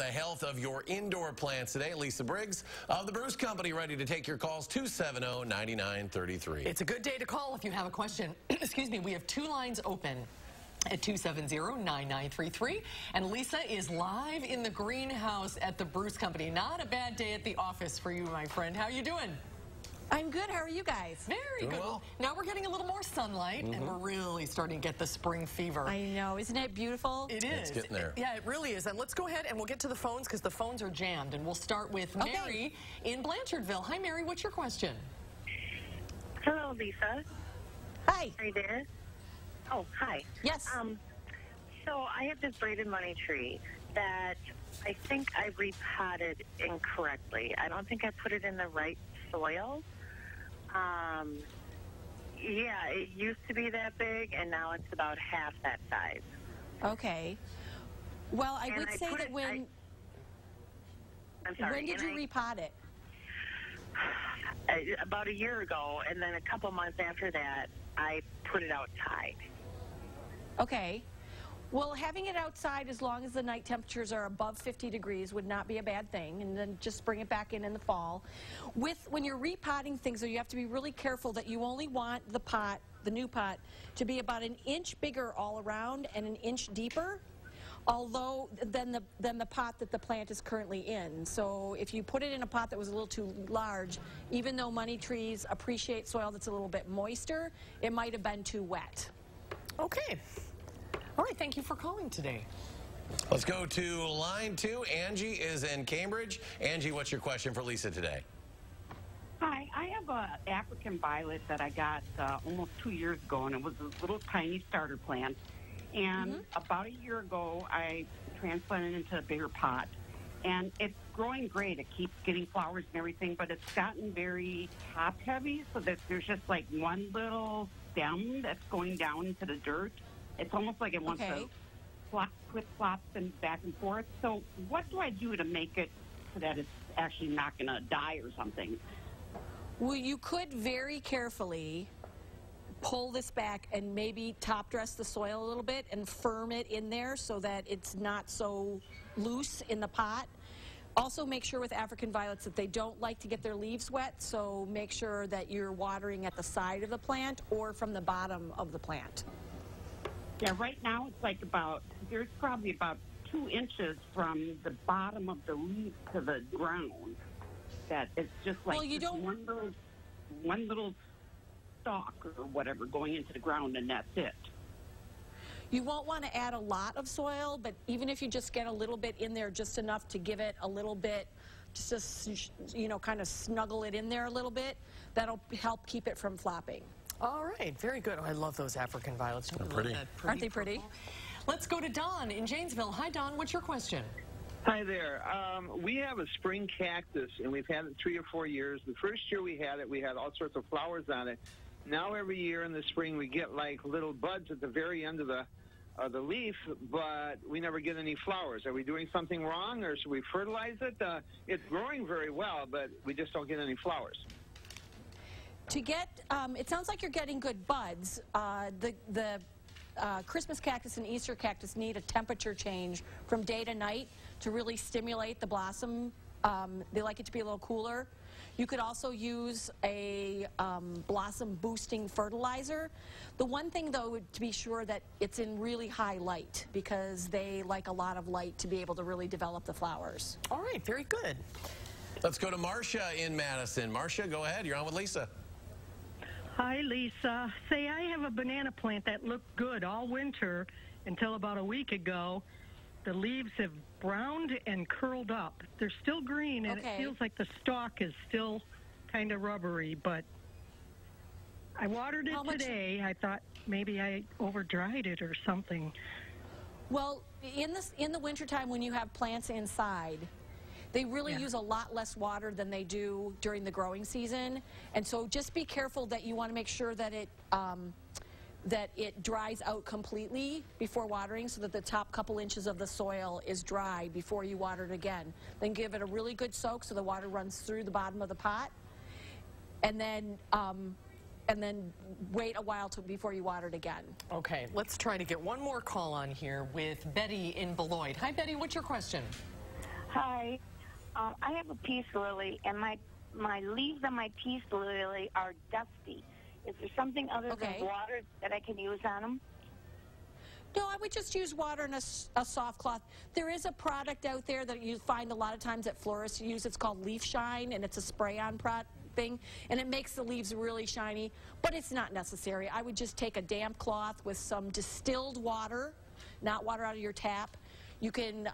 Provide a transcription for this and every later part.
The health of your indoor plants today. Lisa Briggs of the Brewers Company ready to take your calls. 270-9933. It's a good day to call if you have a question. Excuse me, we have two lines open at 270-9933. And Lisa is live in the greenhouse at the Brewers Company. Not a bad day at the office for you, my friend. How you doing? I'm good. How are you guys? Very good. Well. Now we're getting a little more sunlight, and we're really starting to get the spring fever. I know. Isn't it beautiful? It is. It's getting there. Yeah, it really is. And let's go ahead and we'll get to the phones because the phones are jammed. And we'll start with Mary in Blanchardville. Hi, Mary. What's your question? Hello, Lisa. Hi. Are you there? Oh, hi. Yes. So I have this braided money tree that I think I repotted incorrectly. I don't think I put it in the right soil. Yeah, it used to be that big, and now it's about half that size. Okay. Well, I And would say that when I'm sorry. did you repot it? About a year ago, and then a couple months after that, I put it outside. Okay. Well, having it outside as long as the night temperatures are above 50 degrees would not be a bad thing, and then just bring it back in the fall. When you're repotting things, though, you have to be really careful that you only want the pot, the new pot, to be about an inch bigger all around and an inch deeper, although than the pot that the plant is currently in. So if you put it in a pot that was a little too large, even though money trees appreciate soil that's a little bit moister, it might have been too wet. Okay. All right, thank you for calling today. Let's go to line 2. Angie is in Cambridge. Angie, what's your question for Lisa today? Hi, I have an African violet that I got almost 2 years ago, and it was a little tiny starter plant. And about a year ago, I transplanted it into a bigger pot. And it's growing great. It keeps getting flowers and everything, but it's gotten very top-heavy, so that there's just like one little stem that's going down into the dirt. It's almost like it wants to flip-flop and back and forth. So what do I do to make it so that it's actually not going to die or something? Well, you could very carefully pull this back and maybe top dress the soil a little bit and firm it in there so that it's not so loose in the pot. Also make sure with African violets that they don't like to get their leaves wet, so make sure that you're watering at the side of the plant or from the bottom of the plant. Yeah, right now it's like there's probably about 2 inches from the bottom of the leaf to the ground. That it's just like one little stalk or whatever going into the ground, and that's it. You won't want to add a lot of soil, but even if you just get a little bit in there, just enough to give it a little bit, just to, kind of snuggle it in there a little bit, that'll help keep it from flopping. All right, very good. Oh, I love those African violets. They're pretty. Aren't they pretty? Purple. Let's go to Don in Janesville. Hi, Don. What's your question? Hi there. We have a spring cactus, and we've had it 3 or 4 years. The first year we had it, we had all sorts of flowers on it. Now every year in the spring we get like little buds at the very end of the leaf, but we never get any flowers. Are we doing something wrong, or should we fertilize it? It's growing very well, but we just don't get any flowers. To get, it sounds like you're getting good buds. The Christmas cactus and Easter cactus need a temperature change from day to night to really stimulate the blossom. They like it to be a little cooler. You could also use a blossom boosting fertilizer. The one thing, though, would to be sure that it's in really high light, because they like a lot of light to be able to really develop the flowers. All right, very good. Let's go to Marcia in Madison. Marcia, go ahead. You're on with Lisa. Hi, Lisa. Say, I have a banana plant that looked good all winter until about a week ago. The leaves have browned and curled up. They're still green, and it feels like the stalk is still kind of rubbery, but I watered it today. I thought maybe I over-dried it or something. Well, in the wintertime when you have plants inside, they really use a lot less water than they do during the growing season. And so just be careful that you want to make sure that it dries out completely before watering, so that the top couple inches of the soil is dry before you water it again. Then give it a really good soak so the water runs through the bottom of the pot. And then wait a while before you water it again. Okay, let's try to get one more call on here with Betty in Beloit. Hi, Betty. What's your question? Hi. I have a peace lily, and my leaves on my peace lily are dusty. Is there something other than water that I can use on them? No, I would just use water and a soft cloth. There is a product out there that you find a lot of times that florists use. It's called Leaf Shine, and it's a spray-on thing, and it makes the leaves really shiny, but it's not necessary. I would just take a damp cloth with some distilled water, not water out of your tap. You can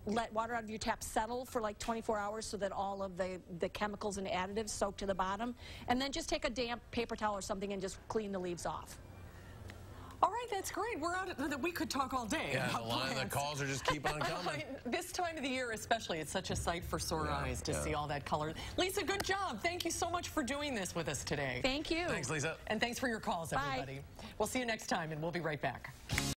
let water out of your tap settle for like 24 hours so that all of the chemicals and additives soak to the bottom, and then just take a damp paper towel or something and just clean the leaves off. All right, that's great. We're out. We could talk all day. Yeah, the calls are just keep on coming. This time of the year especially, it's such a sight for sore eyes to see all that color. Lisa, good job. Thank you so much for doing this with us today. Thank you. Thanks, Lisa. And thanks for your calls, everybody. Bye. We'll see you next time, and we'll be right back.